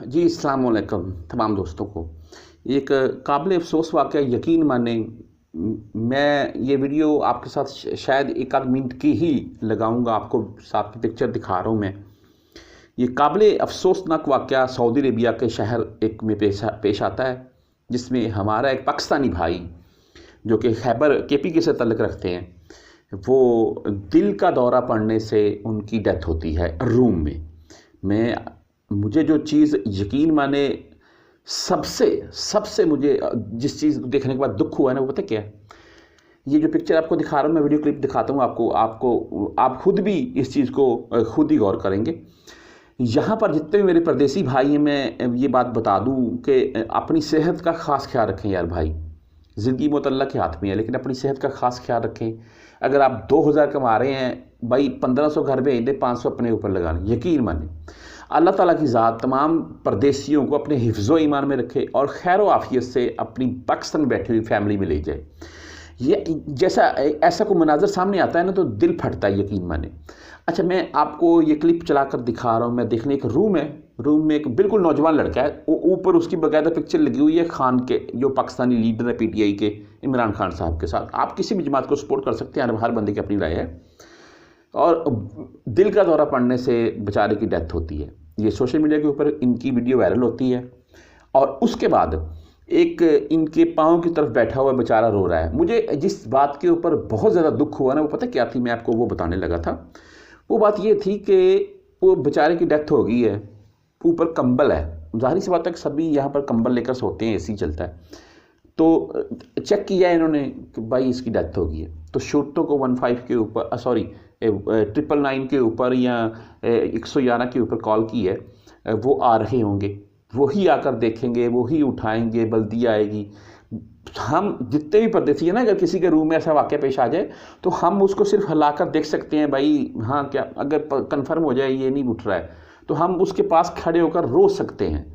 जी, अस्सलाम वालेकुम तमाम दोस्तों को। एक काबिल अफ़सोस वाक़या यकीन मानें मैं ये वीडियो आपके साथ शायद 1 आध मिनट की ही लगाऊँगा, आपको साथ में पिक्चर दिखा रहा हूँ मैं। ये काबिल अफ़सोसनाक वाक़या सऊदी अरेबिया के शहर एक में पेश आता है, जिसमें हमारा एक पाकिस्तानी भाई जो कि खैबर केपीके से ताल्लुक़ रखते हैं, वो दिल का दौरा पड़ने से उनकी डेथ होती है रूम में। मुझे जो चीज़ यकीन माने सबसे मुझे जिस चीज़ को देखने के बाद दुःख हुआ है ना, वो पता क्या है? ये जो पिक्चर आपको दिखा रहा हूँ, मैं वीडियो क्लिप दिखाता हूँ आपको आप खुद भी इस चीज़ को खुद ही गौर करेंगे। यहाँ पर जितने भी मेरे परदेसी भाई हैं, मैं ये बात बता दूँ कि अपनी सेहत का ख़ास ख्याल रखें यार भाई। ज़िंदगी मौत अल्लाह के हाथ में है, लेकिन अपनी सेहत का ख़ास ख्याल रखें। अगर आप 2000 कमा रहे हैं भाई, 1500 घर भेज दें, 500 अपने ऊपर लगा लें। यकीन मानें अल्लाह ताला की ज़ात तमाम परदेसियों को अपने हिफ्ज़ो ईमान में रखे और खैर व आफ़ियत से अपनी पाकिस्तान बैठी हुई फैमिली में ले जाए। ये जैसा ऐसा कोई मनाज़र सामने आता है ना, तो दिल फटता है यकीन माने। अच्छा, मैं आपको ये क्लिप चलाकर दिखा रहा हूँ। मैं देखने एक रूम है, रूम में एक बिल्कुल नौजवान लड़का है, ऊपर उसकी बाकायदा पिक्चर लगी हुई है खान के, जो पाकिस्तानी लीडर है PTI के, इमरान खान साहब के साथ। आप किसी भी जमात को सपोर्ट कर सकते हैं, हर बंदे की अपनी राय है। और दिल का दौरा पड़ने से बेचारे की डेथ होती है। ये सोशल मीडिया के ऊपर इनकी वीडियो वायरल होती है और उसके बाद एक इनके पाँव की तरफ बैठा हुआ बेचारा रो रहा है। मुझे जिस बात के ऊपर बहुत ज़्यादा दुःख हुआ ना, वो पता क्या थी, मैं आपको वो बताने लगा था। वो बात ये थी कि वो बेचारे की डेथ हो गई है, ऊपर कंबल है, ज़ाहिर सी बात है कि सभी यहाँ पर कंबल लेकर सोते हैं, AC चलता है। तो चेक किया इन्होंने कि भाई इसकी डेथ हो गई है, तो शूटों को 15 के ऊपर 999 के ऊपर या 111 के ऊपर कॉल की है। वो आ रहे होंगे, वही आकर देखेंगे, वही उठाएंगे, बल्दी आएगी। हम जितने भी परदेसी हैं ना, अगर किसी के रूम में ऐसा वाक़या पेश आ जाए तो हम उसको सिर्फ हिलाकर देख सकते हैं भाई, हाँ क्या, अगर कन्फर्म हो जाए ये नहीं उठ रहा है तो हम उसके पास खड़े होकर रो सकते हैं।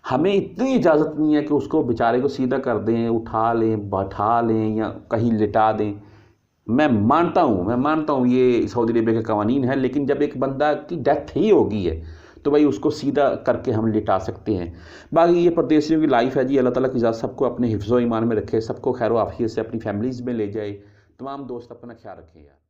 हमें इतनी इजाज़त नहीं है कि उसको बेचारे को सीधा कर दें, उठा लें, बैठा लें या कहीं लिटा दें। मैं मानता हूँ ये सऊदी अरेबिया के कवानीन है, लेकिन जब एक बंदा की डेथ ही हो गई है तो भाई उसको सीधा करके हम लिटा सकते हैं। बाकी ये परदेसियों की लाइफ है जी, अल्लाह ताला की ज़ात सबको अपने हिफ्ज़ो ईमान में रखे, सबको खैर व आफियत से अपनी फैमिलीज़ में ले जाए। तमाम दोस्त अपना ख्याल रखें यार।